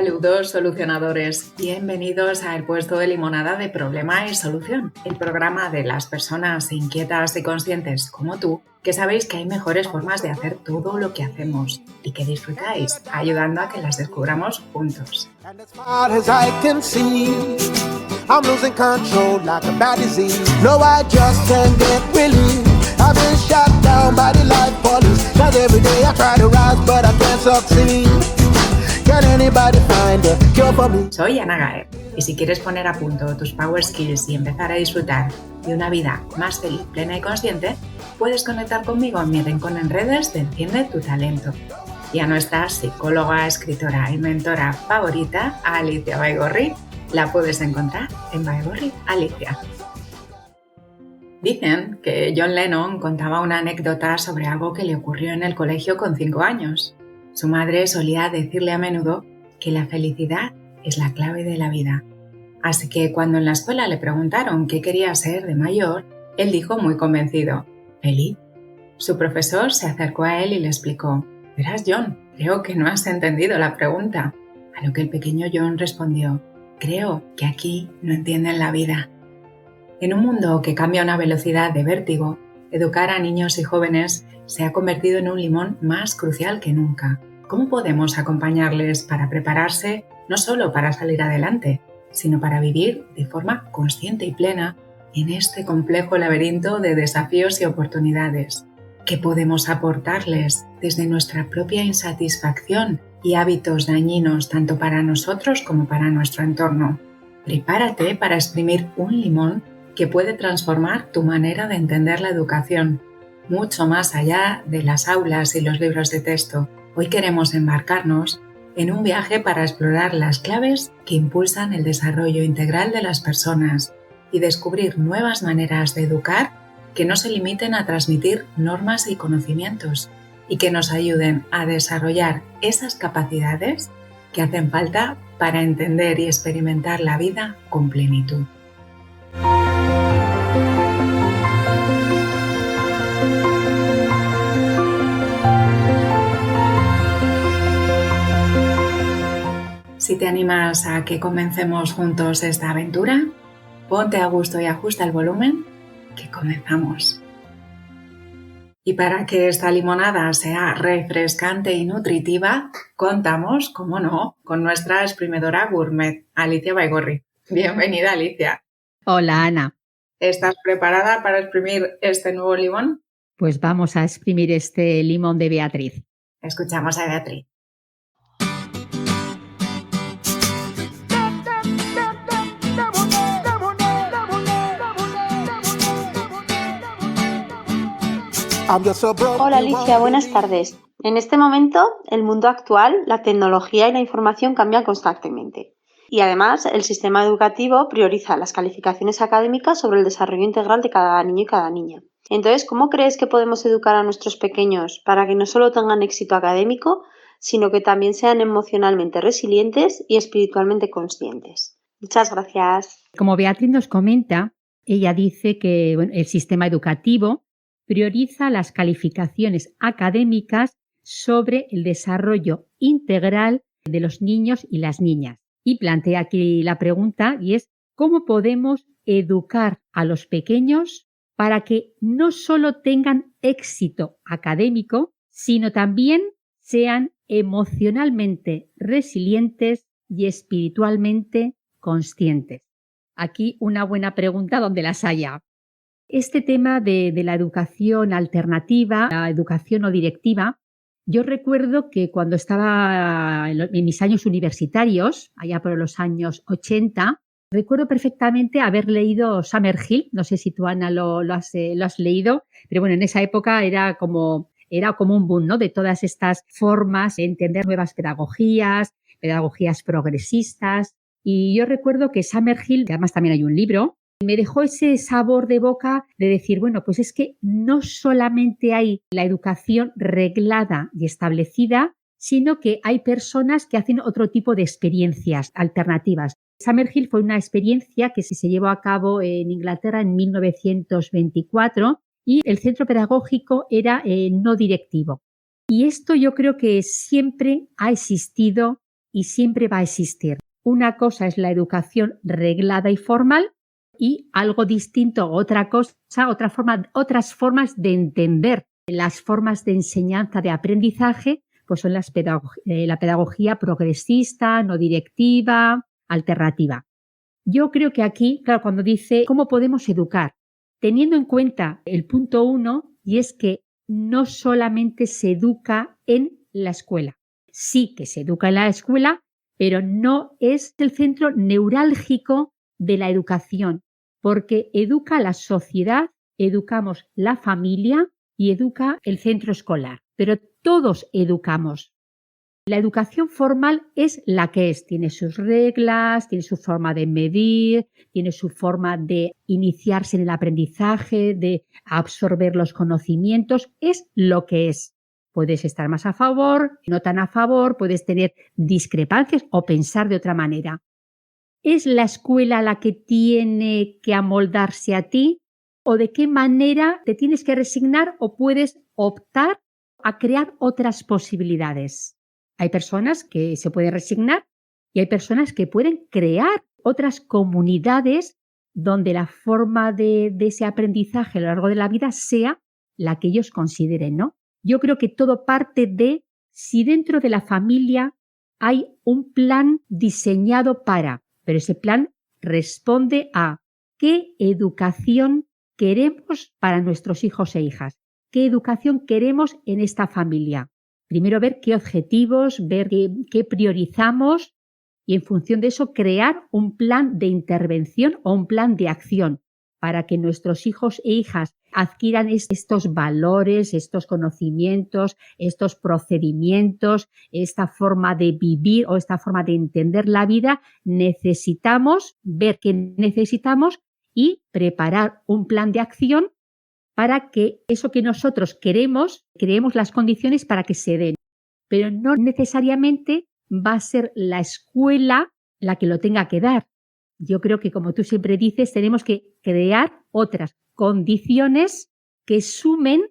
Saludos solucionadores, bienvenidos a El Puesto de Limonada de Problema y Solución, el programa de las personas inquietas y conscientes como tú, que sabéis que hay mejores formas de hacer todo lo que hacemos y que disfrutáis ayudando a que las descubramos juntos. Soy Ana Gaer y si quieres poner a punto tus Power Skills y empezar a disfrutar de una vida más feliz, plena y consciente, puedes conectar conmigo en mi rincón en redes de Enciende tu Talento. Y a nuestra psicóloga, escritora y mentora favorita, Alicia Baigorri, la puedes encontrar en Baigorri Alicia. Dicen que John Lennon contaba una anécdota sobre algo que le ocurrió en el colegio con 5 años. Su madre solía decirle a menudo que la felicidad es la clave de la vida. Así que cuando en la escuela le preguntaron qué quería ser de mayor, él dijo muy convencido: «Feliz». Su profesor se acercó a él y le explicó: «Verás, John, creo que no has entendido la pregunta». A lo que el pequeño John respondió: «Creo que aquí no entienden la vida». En un mundo que cambia a una velocidad de vértigo, educar a niños y jóvenes se ha convertido en un limón más crucial que nunca. ¿Cómo podemos acompañarles para prepararse no solo para salir adelante, sino para vivir de forma consciente y plena en este complejo laberinto de desafíos y oportunidades? ¿Qué podemos aportarles desde nuestra propia insatisfacción y hábitos dañinos tanto para nosotros como para nuestro entorno? Prepárate para exprimir un limón que puede transformar tu manera de entender la educación, mucho más allá de las aulas y los libros de texto. Hoy queremos embarcarnos en un viaje para explorar las claves que impulsan el desarrollo integral de las personas y descubrir nuevas maneras de educar que no se limiten a transmitir normas y conocimientos y que nos ayuden a desarrollar esas capacidades que hacen falta para entender y experimentar la vida con plenitud. Si te animas a que comencemos juntos esta aventura, ponte a gusto y ajusta el volumen, que comenzamos. Y para que esta limonada sea refrescante y nutritiva, contamos, como no, con nuestra exprimidora gourmet, Alicia Baigorri. Bienvenida, Alicia. Hola, Ana. ¿Estás preparada para exprimir este nuevo limón? Pues vamos a exprimir este limón de Beatriz. Escuchamos a Beatriz. Hola Alicia, buenas tardes. En este momento, el mundo actual, la tecnología y la información cambian constantemente. Y además, el sistema educativo prioriza las calificaciones académicas sobre el desarrollo integral de cada niño y cada niña. Entonces, ¿cómo crees que podemos educar a nuestros pequeños para que no solo tengan éxito académico, sino que también sean emocionalmente resilientes y espiritualmente conscientes? Muchas gracias. Como Beatriz nos comenta, ella dice que el sistema educativo prioriza las calificaciones académicas sobre el desarrollo integral de los niños y las niñas. Y plantea aquí la pregunta y es: ¿cómo podemos educar a los pequeños para que no solo tengan éxito académico, sino también sean emocionalmente resilientes y espiritualmente conscientes? Aquí una buena pregunta donde las haya. Este tema de la educación alternativa, la educación no directiva, yo recuerdo que cuando estaba en mis años universitarios, allá por los años 80, recuerdo perfectamente haber leído Summerhill. No sé si tú, Ana, lo has leído, pero bueno, en esa época era como un boom, ¿no?, de todas estas formas de entender nuevas pedagogías progresistas. Y yo recuerdo que Summerhill, que además también hay un libro, me dejó ese sabor de boca de decir, bueno, pues es que no solamente hay la educación reglada y establecida, sino que hay personas que hacen otro tipo de experiencias alternativas. Summerhill fue una experiencia que se llevó a cabo en Inglaterra en 1924 y el centro pedagógico era no directivo. Y esto yo creo que siempre ha existido y siempre va a existir. Una cosa es la educación reglada y formal y algo distinto, otra cosa, otras formas de entender las formas de enseñanza, de aprendizaje, pues son la pedagogía progresista, no directiva, alternativa. Yo creo que aquí, claro, cuando dice cómo podemos educar, teniendo en cuenta el punto 1, y es que no solamente se educa en la escuela. Sí que se educa en la escuela, pero no es el centro neurálgico de la educación, porque educa a la sociedad, educamos la familia y educa el centro escolar, pero todos educamos. La educación formal es la que es, tiene sus reglas, tiene su forma de medir, tiene su forma de iniciarse en el aprendizaje, de absorber los conocimientos, es lo que es. Puedes estar más a favor, no tan a favor, puedes tener discrepancias o pensar de otra manera. ¿Es la escuela la que tiene que amoldarse a ti? ¿O de qué manera te tienes que resignar o puedes optar a crear otras posibilidades? Hay personas que se pueden resignar y hay personas que pueden crear otras comunidades donde la forma de ese aprendizaje a lo largo de la vida sea la que ellos consideren, ¿no? Yo creo que todo parte de si dentro de la familia hay un plan diseñado pero ese plan responde a qué educación queremos para nuestros hijos e hijas, qué educación queremos en esta familia. Primero ver qué objetivos, ver qué priorizamos y en función de eso crear un plan de intervención o un plan de acción para que nuestros hijos e hijas adquieran estos valores, estos conocimientos, estos procedimientos, esta forma de vivir o esta forma de entender la vida. Necesitamos ver qué necesitamos y preparar un plan de acción para que eso que nosotros queremos, creemos las condiciones para que se den. Pero no necesariamente va a ser la escuela la que lo tenga que dar. Yo creo que, como tú siempre dices, tenemos que crear otras condiciones que sumen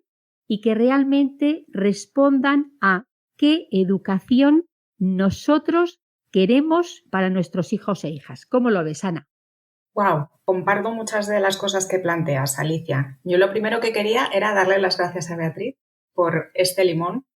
y que realmente respondan a qué educación nosotros queremos para nuestros hijos e hijas. ¿Cómo lo ves, Ana? Wow, comparto muchas de las cosas que planteas, Alicia. Yo lo primero que quería era darle las gracias a Beatriz por este limón.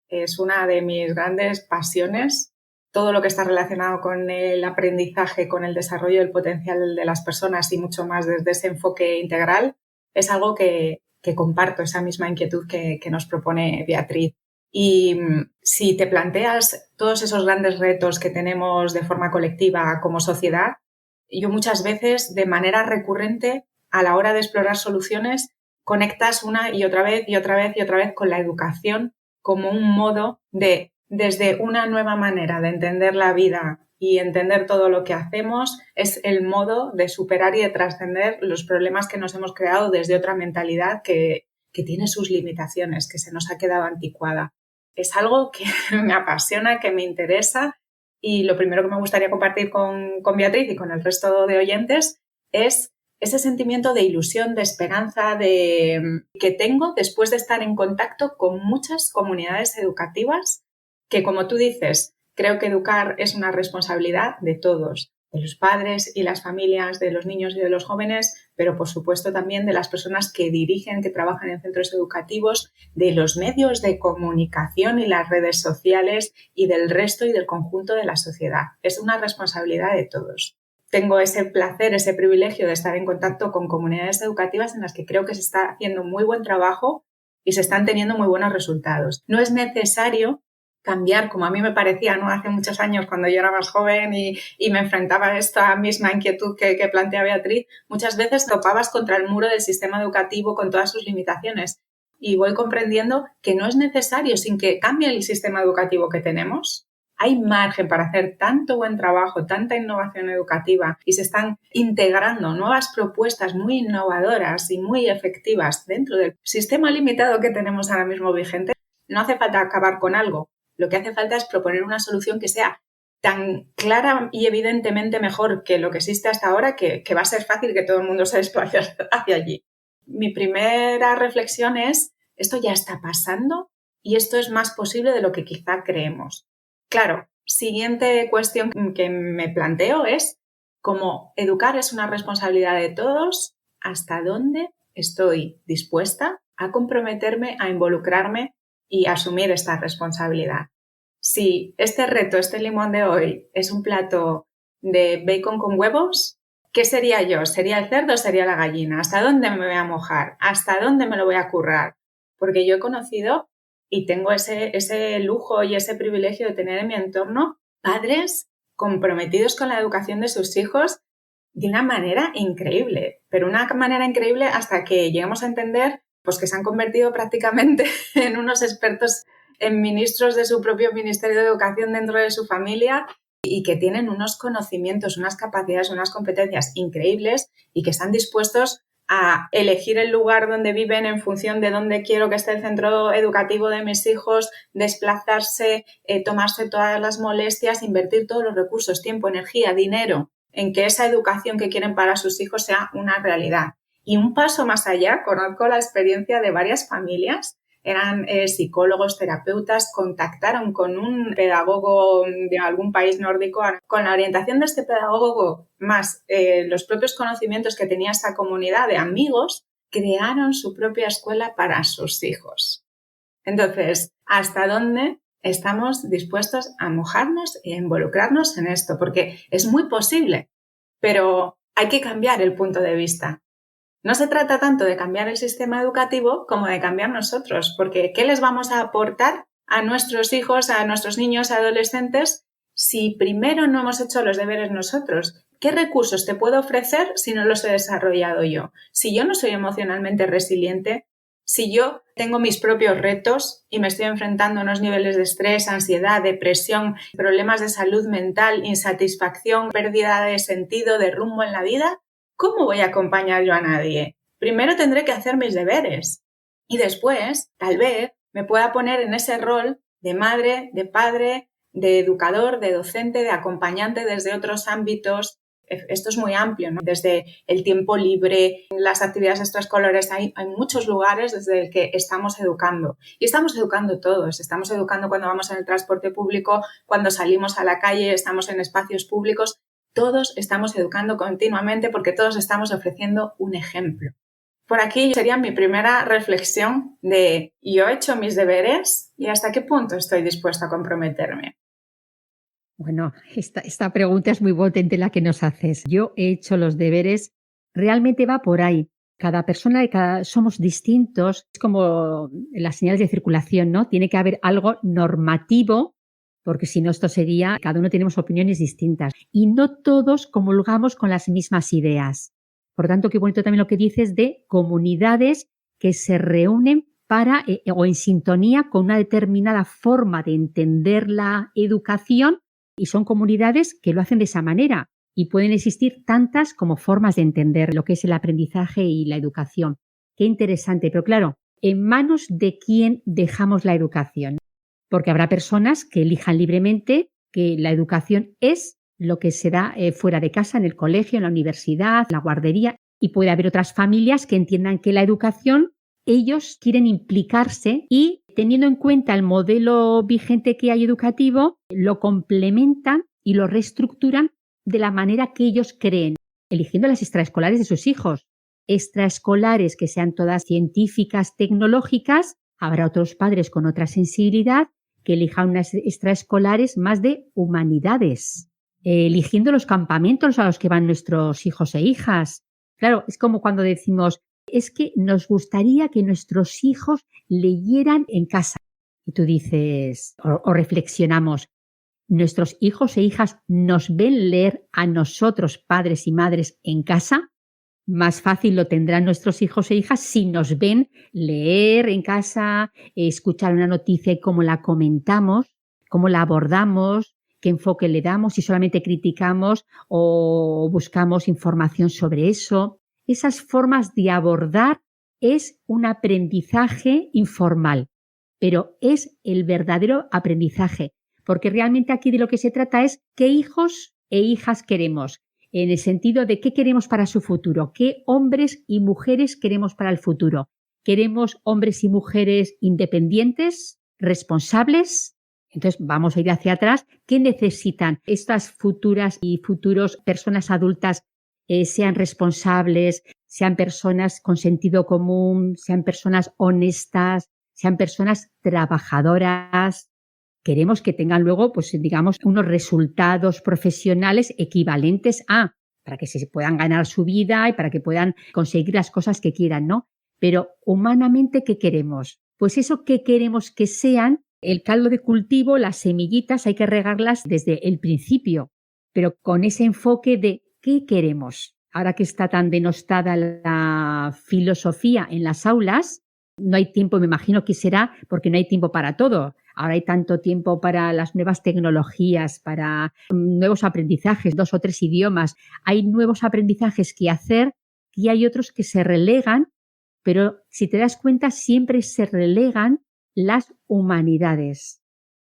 Es una de mis grandes pasiones. Todo lo que está relacionado con el aprendizaje, con el desarrollo del potencial de las personas y mucho más desde ese enfoque integral, es algo que comparto, esa misma inquietud que nos propone Beatriz. Y si te planteas todos esos grandes retos que tenemos de forma colectiva como sociedad, yo muchas veces, de manera recurrente, a la hora de explorar soluciones, conectas una y otra vez y otra vez y otra vez con la educación como un modo de, desde una nueva manera de entender la vida y entender todo lo que hacemos, es el modo de superar y de trascender los problemas que nos hemos creado desde otra mentalidad que tiene sus limitaciones, que se nos ha quedado anticuada. Es algo que me apasiona, que me interesa. Y lo primero que me gustaría compartir con Beatriz y con el resto de oyentes es ese sentimiento de ilusión, de esperanza que tengo después de estar en contacto con muchas comunidades educativas que, como tú dices, creo que educar es una responsabilidad de todos, de los padres y las familias, de los niños y de los jóvenes, pero por supuesto también de las personas que dirigen, que trabajan en centros educativos, de los medios de comunicación y las redes sociales y del resto y del conjunto de la sociedad. Es una responsabilidad de todos. Tengo ese placer, ese privilegio de estar en contacto con comunidades educativas en las que creo que se está haciendo muy buen trabajo y se están teniendo muy buenos resultados. No es necesario cambiar, como a mí me parecía, ¿no? Hace muchos años, cuando yo era más joven y me enfrentaba a esta misma inquietud que plantea Beatriz, muchas veces topabas contra el muro del sistema educativo con todas sus limitaciones. Y voy comprendiendo que no es necesario, sin que cambie el sistema educativo que tenemos. Hay margen para hacer tanto buen trabajo, tanta innovación educativa y se están integrando nuevas propuestas muy innovadoras y muy efectivas dentro del sistema limitado que tenemos ahora mismo vigente. No hace falta acabar con algo. Lo que hace falta es proponer una solución que sea tan clara y evidentemente mejor que lo que existe hasta ahora que va a ser fácil que todo el mundo se desplace hacia allí. Mi primera reflexión es, esto ya está pasando y esto es más posible de lo que quizá creemos. Claro, siguiente cuestión que me planteo es, como educar es una responsabilidad de todos, ¿hasta dónde estoy dispuesta a comprometerme, a involucrarme y a asumir esta responsabilidad? Si este reto, este limón de hoy, es un plato de bacon con huevos, ¿qué sería yo? ¿Sería el cerdo o sería la gallina? ¿Hasta dónde me voy a mojar? ¿Hasta dónde me lo voy a currar? Porque yo he conocido y tengo ese lujo y ese privilegio de tener en mi entorno padres comprometidos con la educación de sus hijos de una manera increíble, pero una manera increíble hasta que llegamos a entender pues, que se han convertido prácticamente en unos expertos, en ministros de su propio Ministerio de Educación dentro de su familia y que tienen unos conocimientos, unas capacidades, unas competencias increíbles y que están dispuestos a elegir el lugar donde viven en función de dónde quiero que esté el centro educativo de mis hijos, desplazarse, tomarse todas las molestias, invertir todos los recursos, tiempo, energía, dinero, en que esa educación que quieren para sus hijos sea una realidad. Y un paso más allá, conozco la experiencia de varias familias, eran psicólogos, terapeutas, contactaron con un pedagogo de algún país nórdico, con la orientación de este pedagogo más los propios conocimientos que tenía esta comunidad de amigos, crearon su propia escuela para sus hijos. Entonces, ¿hasta dónde estamos dispuestos a mojarnos e involucrarnos en esto? Porque es muy posible, pero hay que cambiar el punto de vista. No se trata tanto de cambiar el sistema educativo como de cambiar nosotros, porque ¿qué les vamos a aportar a nuestros hijos, a nuestros niños, adolescentes, si primero no hemos hecho los deberes nosotros? ¿Qué recursos te puedo ofrecer si no los he desarrollado yo? Si yo no soy emocionalmente resiliente, si yo tengo mis propios retos y me estoy enfrentando a unos niveles de estrés, ansiedad, depresión, problemas de salud mental, insatisfacción, pérdida de sentido, de rumbo en la vida, ¿cómo voy a acompañar yo a nadie? Primero tendré que hacer mis deberes y después, tal vez, me pueda poner en ese rol de madre, de padre, de educador, de docente, de acompañante desde otros ámbitos. Esto es muy amplio, ¿no? Desde el tiempo libre, las actividades extraescolares, hay muchos lugares desde el que estamos educando. Y estamos educando todos. Estamos educando cuando vamos en el transporte público, cuando salimos a la calle, estamos en espacios públicos. Todos estamos educando continuamente porque todos estamos ofreciendo un ejemplo. Por aquí sería mi primera reflexión de yo he hecho mis deberes y hasta qué punto estoy dispuesta a comprometerme. Bueno, esta pregunta es muy potente la que nos haces. Yo he hecho los deberes, realmente va por ahí. Cada persona somos distintos, es como las señales de circulación, ¿no? Tiene que haber algo normativo, porque si no esto sería, cada uno tenemos opiniones distintas y no todos comulgamos con las mismas ideas. Por tanto, qué bonito también lo que dices de comunidades que se reúnen para o en sintonía con una determinada forma de entender la educación y son comunidades que lo hacen de esa manera y pueden existir tantas como formas de entender lo que es el aprendizaje y la educación. Qué interesante, pero claro, ¿en manos de quién dejamos la educación? Porque habrá personas que elijan libremente que la educación es lo que se da fuera de casa, en el colegio, en la universidad, en la guardería, y puede haber otras familias que entiendan que la educación ellos quieren implicarse y teniendo en cuenta el modelo vigente que hay educativo, lo complementan y lo reestructuran de la manera que ellos creen, eligiendo las extraescolares de sus hijos. Extraescolares que sean todas científicas, tecnológicas, habrá otros padres con otra sensibilidad que elijan unas extraescolares más de humanidades, eligiendo los campamentos a los que van nuestros hijos e hijas. Claro, es como cuando decimos, es que nos gustaría que nuestros hijos leyeran en casa. Y tú dices, o reflexionamos, ¿nuestros hijos e hijas nos ven leer a nosotros, padres y madres, en casa? Más fácil lo tendrán nuestros hijos e hijas si nos ven leer en casa, escuchar una noticia y cómo la comentamos, cómo la abordamos, qué enfoque le damos, si solamente criticamos o buscamos información sobre eso. Esas formas de abordar es un aprendizaje informal, pero es el verdadero aprendizaje, porque realmente aquí de lo que se trata es qué hijos e hijas queremos, en el sentido de qué queremos para su futuro, qué hombres y mujeres queremos para el futuro. ¿Queremos hombres y mujeres independientes, responsables? Entonces vamos a ir hacia atrás. ¿Qué necesitan estas futuras y futuros personas adultas? Sean responsables, sean personas con sentido común, sean personas honestas, sean personas trabajadoras. Queremos que tengan luego, pues digamos, unos resultados profesionales equivalentes para que se puedan ganar su vida y para que puedan conseguir las cosas que quieran, ¿no? Pero humanamente, ¿qué queremos? Pues eso que queremos que sean el caldo de cultivo, las semillitas, hay que regarlas desde el principio, pero con ese enfoque de ¿qué queremos? Ahora que está tan denostada la filosofía en las aulas, no hay tiempo, me imagino que será porque no hay tiempo para todo. Ahora hay tanto tiempo para las nuevas tecnologías, para nuevos aprendizajes, 2 o 3 idiomas. Hay nuevos aprendizajes que hacer y hay otros que se relegan, pero si te das cuenta siempre se relegan las humanidades.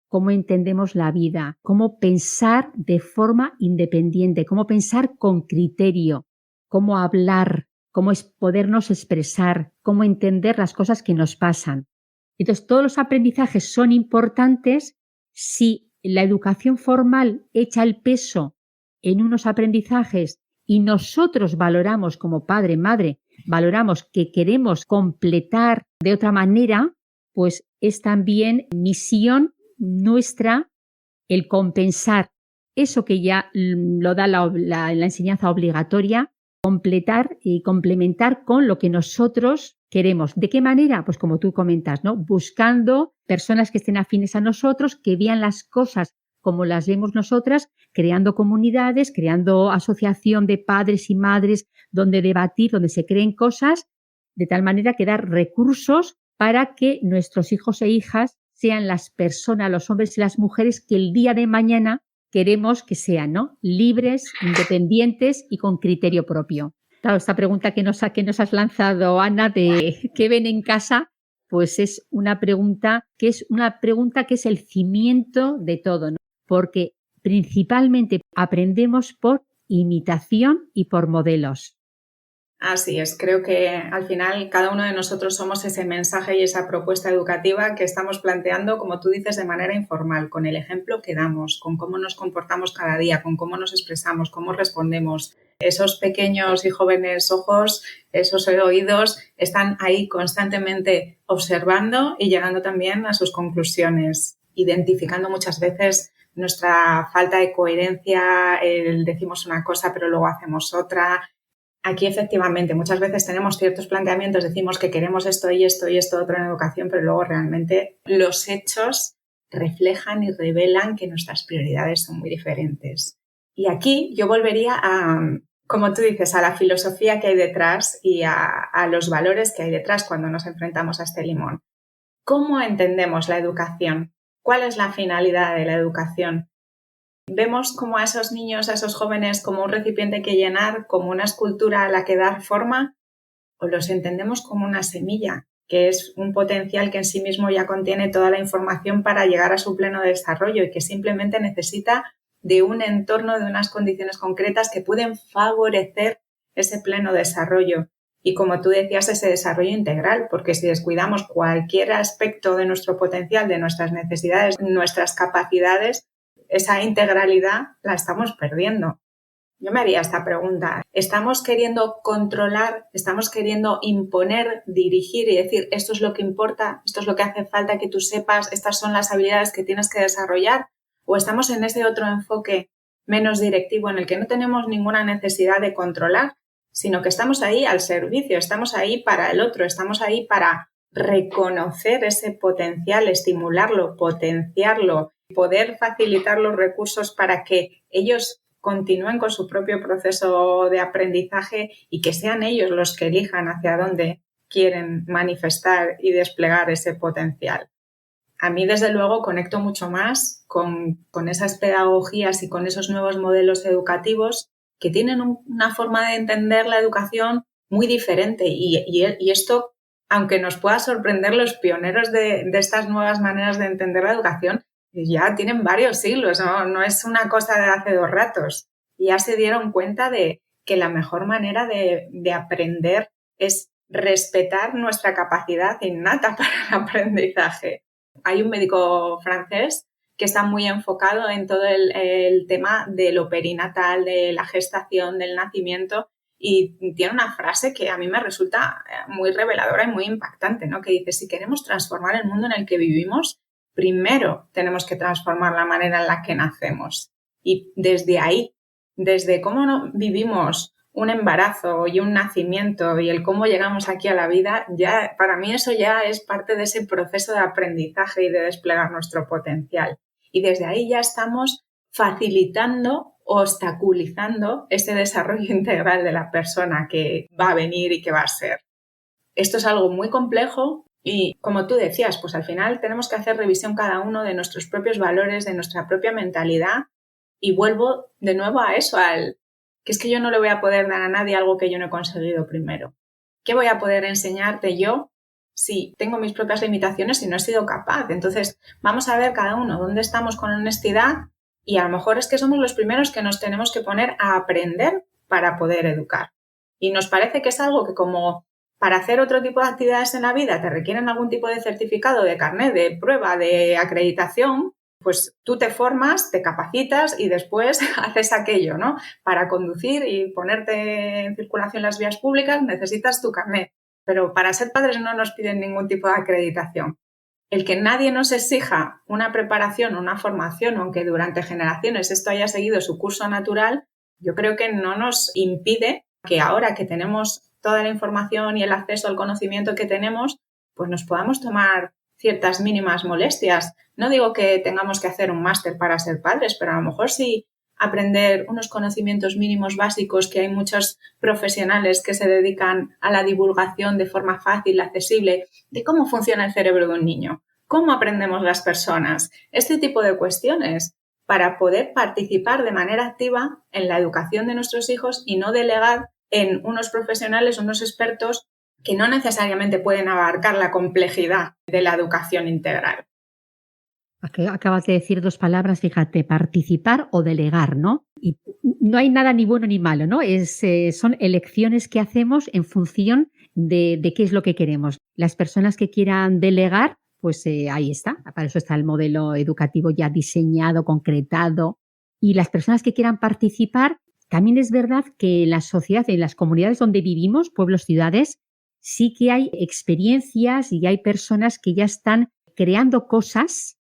Cómo entendemos la vida, cómo pensar de forma independiente, cómo pensar con criterio, cómo hablar, cómo es podernos expresar, cómo entender las cosas que nos pasan. Entonces, todos los aprendizajes son importantes si la educación formal echa el peso en unos aprendizajes y nosotros valoramos como padre, madre, valoramos que queremos completar de otra manera, pues es también misión nuestra el compensar eso que ya lo da la enseñanza obligatoria, completar y complementar con lo que nosotros queremos. ¿De qué manera? Pues como tú comentas, ¿no? Buscando personas que estén afines a nosotros, que vean las cosas como las vemos nosotras, creando comunidades, creando asociación de padres y madres donde debatir, donde se creen cosas, de tal manera que dar recursos para que nuestros hijos e hijas sean las personas, los hombres y las mujeres que el día de mañana queremos que sean, ¿no? Libres, independientes y con criterio propio. Claro, esta pregunta que nos has lanzado, Ana, de qué ven en casa, pues es una pregunta que es el cimiento de todo, ¿no? Porque principalmente aprendemos por imitación y por modelos. Así es, creo que al final cada uno de nosotros somos ese mensaje y esa propuesta educativa que estamos planteando, como tú dices, de manera informal, con el ejemplo que damos, con cómo nos comportamos cada día, con cómo nos expresamos, cómo respondemos. Esos pequeños y jóvenes ojos, esos oídos, están ahí constantemente observando y llegando también a sus conclusiones, identificando muchas veces nuestra falta de coherencia, decimos una cosa pero luego hacemos otra. Aquí efectivamente muchas veces tenemos ciertos planteamientos, decimos que queremos esto y esto y esto otro en educación, pero luego realmente los hechos reflejan y revelan que nuestras prioridades son muy diferentes. Y aquí yo volvería a, como tú dices, a la filosofía que hay detrás y a los valores que hay detrás cuando nos enfrentamos a este limón. ¿Cómo entendemos la educación? ¿Cuál es la finalidad de la educación? ¿Vemos como a esos niños, a esos jóvenes, como un recipiente que llenar, como una escultura a la que dar forma? ¿O los entendemos como una semilla, que es un potencial que en sí mismo ya contiene toda la información para llegar a su pleno desarrollo y que simplemente necesita de un entorno, de unas condiciones concretas que pueden favorecer ese pleno desarrollo? Y como tú decías, ese desarrollo integral, porque si descuidamos cualquier aspecto de nuestro potencial, de nuestras necesidades, nuestras capacidades, esa integralidad la estamos perdiendo. Yo me haría esta pregunta. ¿Estamos queriendo controlar, estamos queriendo imponer, dirigir y decir esto es lo que importa, esto es lo que hace falta que tú sepas, estas son las habilidades que tienes que desarrollar? ¿O estamos en ese otro enfoque menos directivo en el que no tenemos ninguna necesidad de controlar, sino que estamos ahí al servicio, estamos ahí para el otro, estamos ahí para reconocer ese potencial, estimularlo, potenciarlo, poder facilitar los recursos para que ellos continúen con su propio proceso de aprendizaje y que sean ellos los que elijan hacia dónde quieren manifestar y desplegar ese potencial? A mí, desde luego, conecto mucho más con esas pedagogías y con esos nuevos modelos educativos que tienen una forma de entender la educación muy diferente y esto, aunque nos pueda sorprender, los pioneros de estas nuevas maneras de entender la educación ya tienen varios siglos, no es una cosa de hace 2 ratos. Ya se dieron cuenta de que la mejor manera de aprender es respetar nuestra capacidad innata para el aprendizaje. Hay un médico francés que está muy enfocado en todo el tema de lo perinatal, de la gestación, del nacimiento, y tiene una frase que a mí me resulta muy reveladora y muy impactante, ¿no? Que dice, si queremos transformar el mundo en el que vivimos, primero tenemos que transformar la manera en la que nacemos. Y desde ahí, desde cómo vivimos un embarazo y un nacimiento y el cómo llegamos aquí a la vida, ya para mí eso ya es parte de ese proceso de aprendizaje y de desplegar nuestro potencial. Y desde ahí ya estamos facilitando, obstaculizando ese desarrollo integral de la persona que va a venir y que va a ser. Esto es algo muy complejo y, como tú decías, pues al final tenemos que hacer revisión cada uno de nuestros propios valores, de nuestra propia mentalidad, y vuelvo de nuevo a eso, que es que yo no le voy a poder dar a nadie algo que yo no he conseguido primero. ¿Qué voy a poder enseñarte yo si tengo mis propias limitaciones y no he sido capaz? Entonces, vamos a ver cada uno dónde estamos con honestidad, y a lo mejor es que somos los primeros que nos tenemos que poner a aprender para poder educar. Y nos parece que es algo que, como para hacer otro tipo de actividades en la vida te requieren algún tipo de certificado, de carnet, de prueba, de acreditación, pues tú te formas, te capacitas y después haces aquello, ¿no? Para conducir y ponerte en circulación las vías públicas necesitas tu carnet, pero para ser padres no nos piden ningún tipo de acreditación. El que nadie nos exija una preparación o una formación, aunque durante generaciones esto haya seguido su curso natural, yo creo que no nos impide que ahora que tenemos toda la información y el acceso al conocimiento que tenemos, pues nos podamos tomar ciertas mínimas molestias. No digo que tengamos que hacer un máster para ser padres, pero a lo mejor sí aprender unos conocimientos mínimos básicos, que hay muchos profesionales que se dedican a la divulgación de forma fácil, accesible, de cómo funciona el cerebro de un niño, cómo aprendemos las personas, este tipo de cuestiones, para poder participar de manera activa en la educación de nuestros hijos y no delegar en unos profesionales, unos expertos que no necesariamente pueden abarcar la complejidad de la educación integral. Acabas de decir dos palabras, fíjate, participar o delegar, ¿no? Y no hay nada ni bueno ni malo, ¿no? Son elecciones que hacemos en función de qué es lo que queremos. Las personas que quieran delegar, pues ahí está, para eso está el modelo educativo ya diseñado, concretado. Y las personas que quieran participar, también es verdad que en la sociedad, en las comunidades donde vivimos, pueblos, ciudades, sí que hay experiencias y hay personas que ya están creando cosas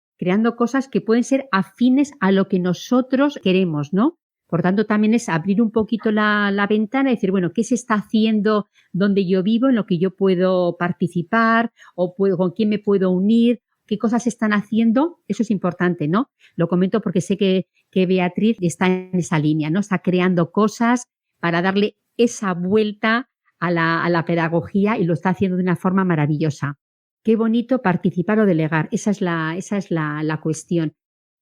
que pueden ser afines a lo que nosotros queremos, ¿no? Por tanto, también es abrir un poquito la ventana y decir, bueno, ¿qué se está haciendo donde yo vivo, en lo que yo puedo participar o con quién me puedo unir? ¿Qué cosas se están haciendo? Eso es importante, ¿no? Lo comento porque sé que Beatriz está en esa línea, ¿no? Está creando cosas para darle esa vuelta a la pedagogía y lo está haciendo de una forma maravillosa. Qué bonito participar o delegar, esa es la cuestión.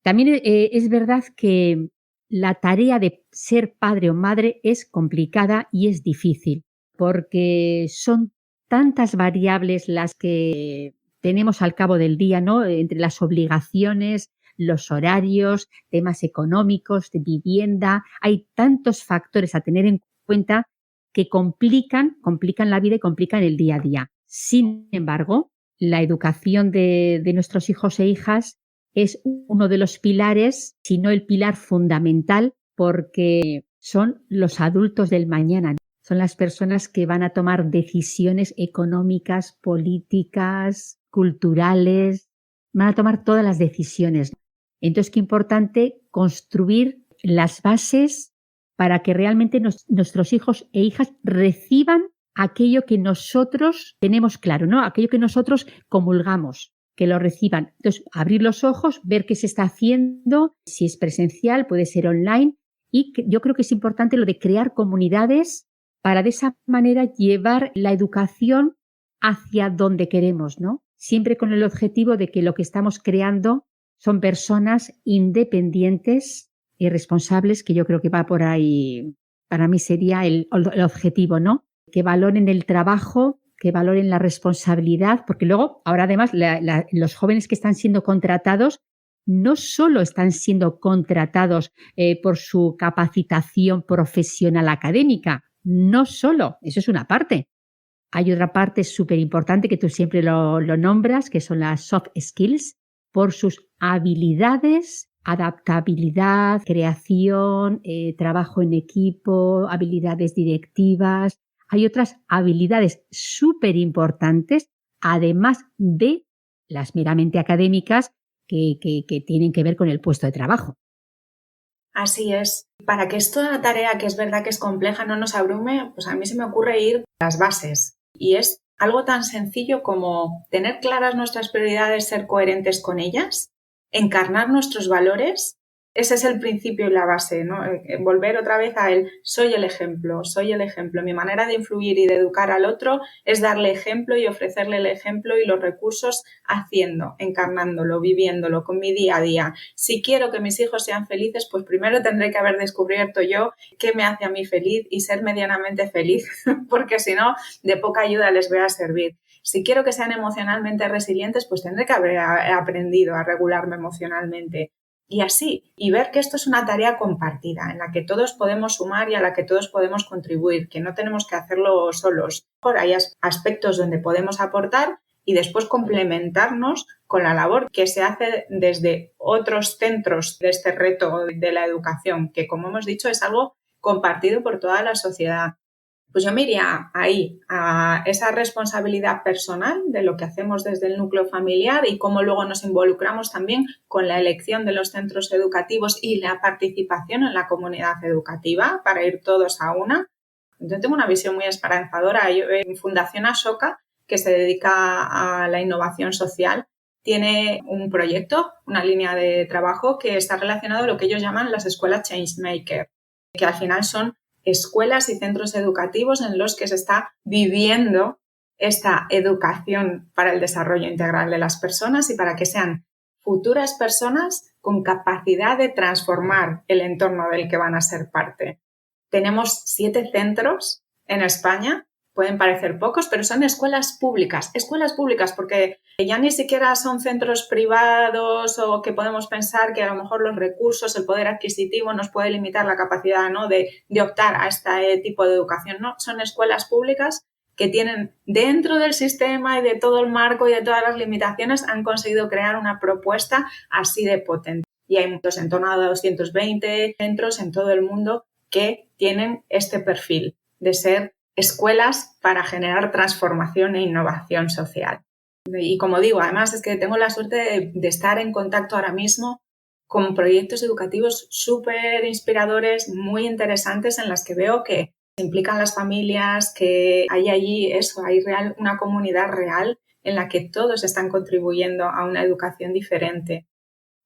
También es verdad que la tarea de ser padre o madre es complicada y es difícil, porque son tantas variables las que tenemos al cabo del día, ¿no? Entre las obligaciones, los horarios, temas económicos, de vivienda, hay tantos factores a tener en cuenta que complican la vida y complican el día a día. Sin embargo, la educación de nuestros hijos e hijas es uno de los pilares, si no el pilar fundamental, porque son los adultos del mañana. Son las personas que van a tomar decisiones económicas, políticas, culturales, van a tomar todas las decisiones. Entonces, qué importante construir las bases para que realmente nuestros hijos e hijas reciban aquello que nosotros tenemos claro, ¿no? Aquello que nosotros comulgamos, que lo reciban. Entonces, abrir los ojos, ver qué se está haciendo, si es presencial, puede ser online, y yo creo que es importante lo de crear comunidades para de esa manera llevar la educación hacia donde queremos, ¿no? Siempre con el objetivo de que lo que estamos creando son personas independientes y responsables, que yo creo que va por ahí, para mí sería el objetivo, ¿no? Que valoren el trabajo, que valoren la responsabilidad, porque luego, ahora además, los jóvenes que están siendo contratados no solo están siendo contratados por su capacitación profesional académica, no solo, eso es una parte. Hay otra parte súper importante que tú siempre lo nombras, que son las soft skills, por sus habilidades, adaptabilidad, creación, trabajo en equipo, habilidades directivas. Hay otras habilidades súper importantes, además de las meramente académicas que tienen que ver con el puesto de trabajo. Así es. Para que esta tarea, que es verdad que es compleja, no nos abrume, pues a mí se me ocurre ir a las bases. Y es algo tan sencillo como tener claras nuestras prioridades, ser coherentes con ellas, encarnar nuestros valores. Ese es el principio y la base, ¿no? Volver otra vez a él. Soy el ejemplo, soy el ejemplo. Mi manera de influir y de educar al otro es darle ejemplo y ofrecerle el ejemplo y los recursos haciendo, encarnándolo, viviéndolo con mi día a día. Si quiero que mis hijos sean felices, pues primero tendré que haber descubierto yo qué me hace a mí feliz y ser medianamente feliz, porque si no, de poca ayuda les voy a servir. Si quiero que sean emocionalmente resilientes, pues tendré que haber aprendido a regularme emocionalmente. Y así, y ver que esto es una tarea compartida, en la que todos podemos sumar y a la que todos podemos contribuir, que no tenemos que hacerlo solos. Hay aspectos donde podemos aportar y después complementarnos con la labor que se hace desde otros centros de este reto de la educación, que como hemos dicho es algo compartido por toda la sociedad. Pues yo me iría ahí a esa responsabilidad personal de lo que hacemos desde el núcleo familiar y cómo luego nos involucramos también con la elección de los centros educativos y la participación en la comunidad educativa para ir todos a una. Yo tengo una visión muy esperanzadora. En Fundación Ashoka, que se dedica a la innovación social, tiene un proyecto, una línea de trabajo que está relacionado a lo que ellos llaman las escuelas Changemaker, que al final son escuelas y centros educativos en los que se está viviendo esta educación para el desarrollo integral de las personas y para que sean futuras personas con capacidad de transformar el entorno del que van a ser parte. Tenemos 7 centros en España. Pueden parecer pocos, pero son escuelas públicas porque ya ni siquiera son centros privados o que podemos pensar que a lo mejor los recursos, el poder adquisitivo nos puede limitar la capacidad, ¿no?, de optar a este tipo de educación. No, son escuelas públicas que tienen dentro del sistema y de todo el marco y de todas las limitaciones han conseguido crear una propuesta así de potente. Y hay muchos, en torno a 220 centros en todo el mundo que tienen este perfil de ser escuelas para generar transformación e innovación social. Y como digo, además es que tengo la suerte de estar en contacto ahora mismo con proyectos educativos súper inspiradores, muy interesantes, en las que veo que se implican las familias, que hay allí una comunidad real en la que todos están contribuyendo a una educación diferente.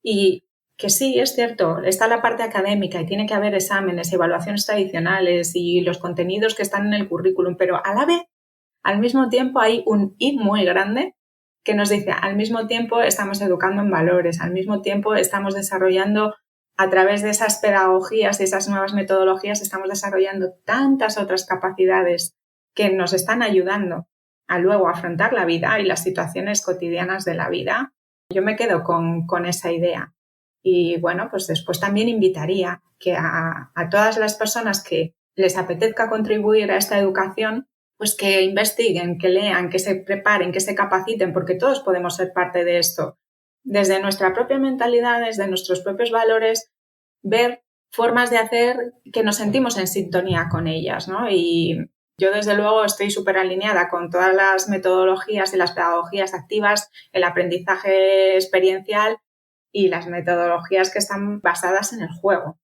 Y que sí, es cierto, está la parte académica y tiene que haber exámenes, evaluaciones tradicionales y los contenidos que están en el currículum, pero a la vez, al mismo tiempo, hay un y muy grande que nos dice, al mismo tiempo estamos educando en valores, al mismo tiempo estamos desarrollando a través de esas pedagogías y esas nuevas metodologías, estamos desarrollando tantas otras capacidades que nos están ayudando a luego afrontar la vida y las situaciones cotidianas de la vida. Yo me quedo con esa idea. Y bueno, pues después también invitaría que a todas las personas que les apetezca contribuir a esta educación, pues que investiguen, que lean, que se preparen, que se capaciten, porque todos podemos ser parte de esto. Desde nuestra propia mentalidad, desde nuestros propios valores, ver formas de hacer que nos sentimos en sintonía con ellas, ¿no? Y yo, desde luego, estoy súper alineada con todas las metodologías y las pedagogías activas, el aprendizaje experiencial y las metodologías que están basadas en el juego.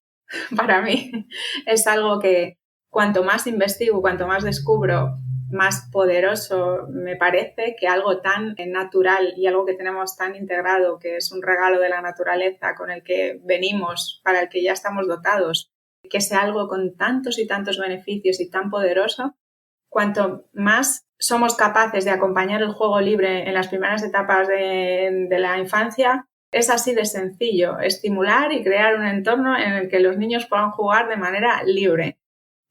Para mí es algo que cuanto más investigo, cuanto más descubro, más poderoso me parece que algo tan natural y algo que tenemos tan integrado, que es un regalo de la naturaleza con el que venimos, para el que ya estamos dotados, que sea algo con tantos y tantos beneficios y tan poderoso, cuanto más somos capaces de acompañar el juego libre en las primeras etapas de la infancia, es así de sencillo, estimular y crear un entorno en el que los niños puedan jugar de manera libre.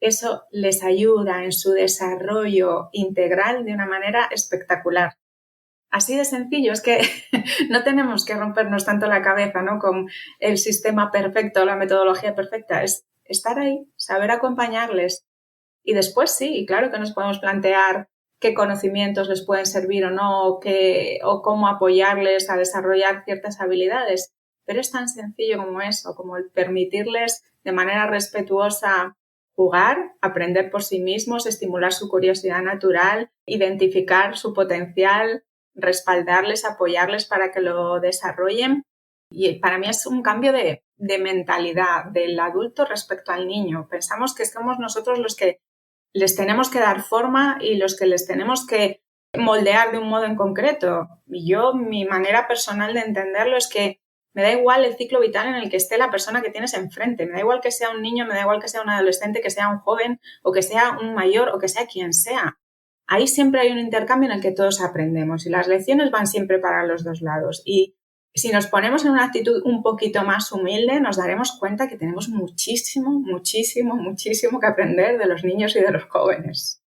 Eso les ayuda en su desarrollo integral de una manera espectacular. Así de sencillo, es que no tenemos que rompernos tanto la cabeza, ¿no?, con el sistema perfecto, la metodología perfecta. Es estar ahí, saber acompañarles. Y después sí, claro que nos podemos plantear qué qué conocimientos les pueden servir o no, o cómo apoyarles a desarrollar ciertas habilidades. Pero es tan sencillo como eso, como el permitirles de manera respetuosa jugar, aprender por sí mismos, estimular su curiosidad natural, identificar su potencial, respaldarles, apoyarles para que lo desarrollen. Y para mí es un cambio de mentalidad del adulto respecto al niño. Pensamos que somos nosotros los que les tenemos que dar forma y los que les tenemos que moldear de un modo en concreto. Y mi manera personal de entenderlo es que me da igual el ciclo vital en el que esté la persona que tienes enfrente. Me da igual que sea un niño, me da igual que sea un adolescente, que sea un joven o que sea un mayor o que sea quien sea. Ahí siempre hay un intercambio en el que todos aprendemos y las lecciones van siempre para los dos lados. Y si nos ponemos en una actitud un poquito más humilde, nos daremos cuenta que tenemos muchísimo que aprender de los niños y de los jóvenes.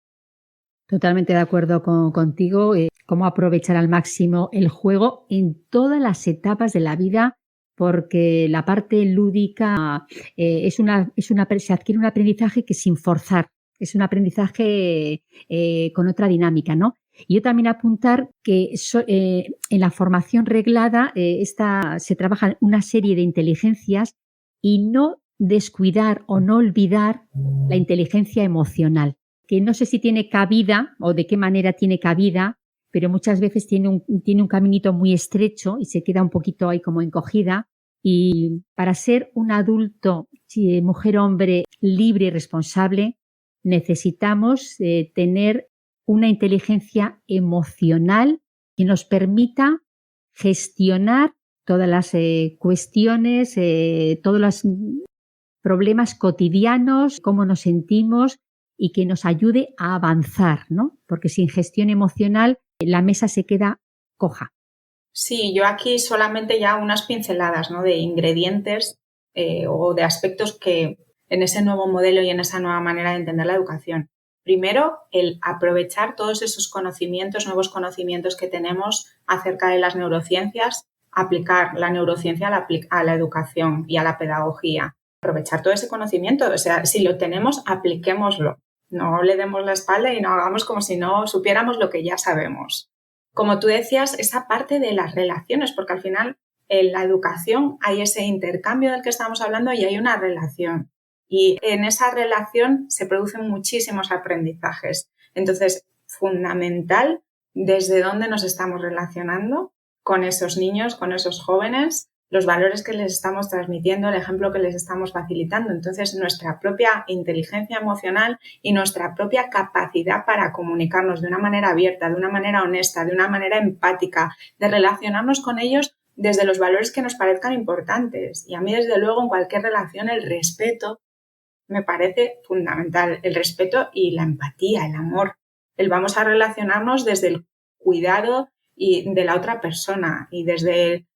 Totalmente de acuerdo contigo. Cómo aprovechar al máximo el juego en todas las etapas de la vida, porque la parte lúdica se adquiere un aprendizaje que sin forzar, es un aprendizaje con otra dinámica, ¿no? Y yo también apuntar que en la formación reglada se trabaja una serie de inteligencias y no descuidar o no olvidar la inteligencia emocional, que no sé si tiene cabida o de qué manera tiene cabida, pero muchas veces tiene un caminito muy estrecho y se queda un poquito ahí como encogida. Y para ser un adulto, mujer-hombre, libre y responsable, necesitamos tener una inteligencia emocional que nos permita gestionar todas las cuestiones, todos los problemas cotidianos, cómo nos sentimos y que nos ayude a avanzar, ¿no? Porque sin gestión emocional la mesa se queda coja. Sí, yo aquí solamente ya unas pinceladas, ¿no?, de ingredientes o de aspectos que en ese nuevo modelo y en esa nueva manera de entender la educación. Primero, el aprovechar todos esos conocimientos, nuevos conocimientos que tenemos acerca de las neurociencias, aplicar la neurociencia a la educación y a la pedagogía. Aprovechar todo ese conocimiento, o sea, si lo tenemos, apliquémoslo. No le demos la espalda y no hagamos como si no supiéramos lo que ya sabemos. Como tú decías, esa parte de las relaciones, porque al final en la educación hay ese intercambio del que estamos hablando y hay una relación. Y en esa relación se producen muchísimos aprendizajes. Entonces, fundamental desde dónde nos estamos relacionando con esos niños, con esos jóvenes, los valores que les estamos transmitiendo, el ejemplo que les estamos facilitando. Entonces, nuestra propia inteligencia emocional y nuestra propia capacidad para comunicarnos de una manera abierta, de una manera honesta, de una manera empática, de relacionarnos con ellos desde los valores que nos parezcan importantes. Y a mí, desde luego, en cualquier relación, el respeto me parece fundamental. El respeto y la empatía, el amor. El vamos a relacionarnos desde el cuidado y de la otra persona y desde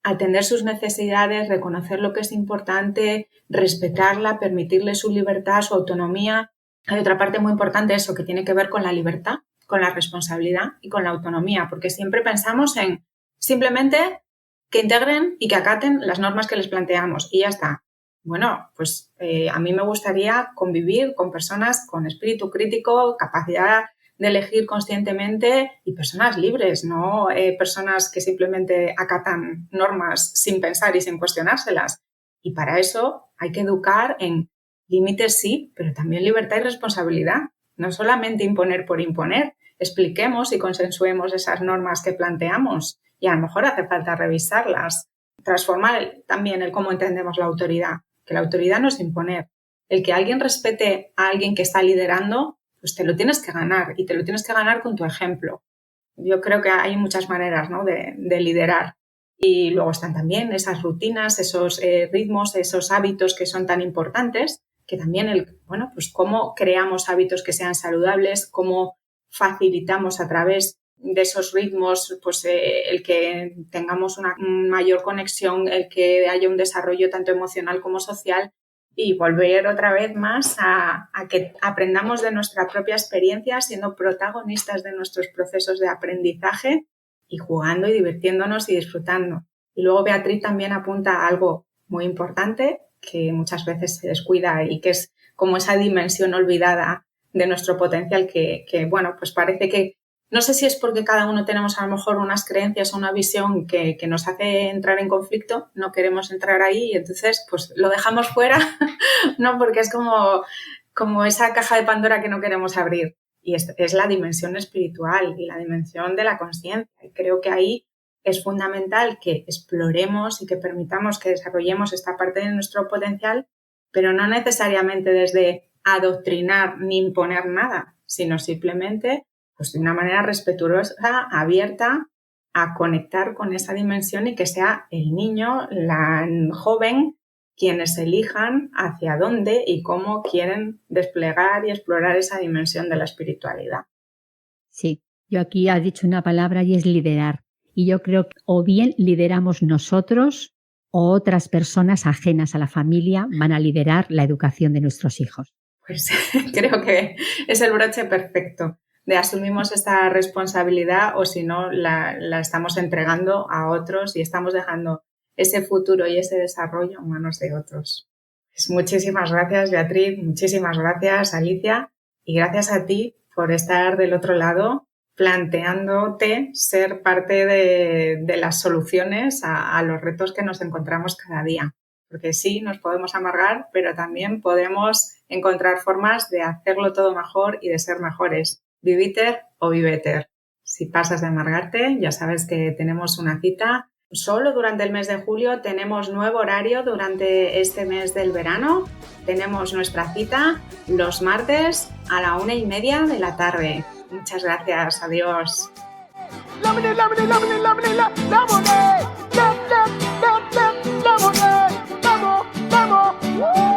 atender sus necesidades, reconocer lo que es importante, respetarla, permitirle su libertad, su autonomía. Hay otra parte muy importante, eso, que tiene que ver con la libertad, con la responsabilidad y con la autonomía, porque siempre pensamos en simplemente que integren y que acaten las normas que les planteamos y ya está. Bueno, pues a mí me gustaría convivir con personas con espíritu crítico, capacidad de elegir conscientemente y personas libres, no personas que simplemente acatan normas sin pensar y sin cuestionárselas. Y para eso hay que educar en límites sí, pero también libertad y responsabilidad. No solamente imponer por imponer, expliquemos y consensuemos esas normas que planteamos y a lo mejor hace falta revisarlas, transformar también el cómo entendemos la autoridad, que la autoridad no es imponer. El que alguien respete a alguien que está liderando, pues te lo tienes que ganar y te lo tienes que ganar con tu ejemplo. Yo creo que hay muchas maneras, ¿no?, de liderar. Y luego están también esas rutinas, esos ritmos, esos hábitos que son tan importantes, que también pues cómo creamos hábitos que sean saludables, cómo facilitamos a través de esos ritmos, pues el que tengamos una mayor conexión, el que haya un desarrollo tanto emocional como social. Y volver otra vez más a que aprendamos de nuestra propia experiencia, siendo protagonistas de nuestros procesos de aprendizaje y jugando y divirtiéndonos y disfrutando. Y luego Beatriz también apunta a algo muy importante que muchas veces se descuida y que es como esa dimensión olvidada de nuestro potencial que bueno, pues parece que, no sé si es porque cada uno tenemos a lo mejor unas creencias o una visión que nos hace entrar en conflicto, no queremos entrar ahí y entonces pues lo dejamos fuera, ¿no? Porque es como esa caja de Pandora que no queremos abrir. Y es la dimensión espiritual y la dimensión de la consciencia. Y creo que ahí es fundamental que exploremos y que permitamos que desarrollemos esta parte de nuestro potencial, pero no necesariamente desde adoctrinar ni imponer nada, sino simplemente pues de una manera respetuosa, abierta, a conectar con esa dimensión y que sea el niño, la joven, quienes elijan hacia dónde y cómo quieren desplegar y explorar esa dimensión de la espiritualidad. Sí, yo aquí has dicho una palabra y es liderar. Y yo creo que o bien lideramos nosotros o otras personas ajenas a la familia van a liderar la educación de nuestros hijos. Pues creo que es el broche perfecto de asumimos esta responsabilidad o si no la estamos entregando a otros y estamos dejando ese futuro y ese desarrollo en manos de otros. Pues muchísimas gracias, Beatriz, muchísimas gracias, Alicia, y gracias a ti por estar del otro lado planteándote ser parte de las soluciones a los retos que nos encontramos cada día. Porque sí, nos podemos amargar, pero también podemos encontrar formas de hacerlo todo mejor y de ser mejores. Viviter o viveter. Si pasas de amargarte, ya sabes que tenemos una cita. Solo durante el mes de julio tenemos nuevo horario durante este mes del verano. Tenemos nuestra cita los martes a la 1:30 de la tarde. Muchas gracias. Adiós. ¡Vamos!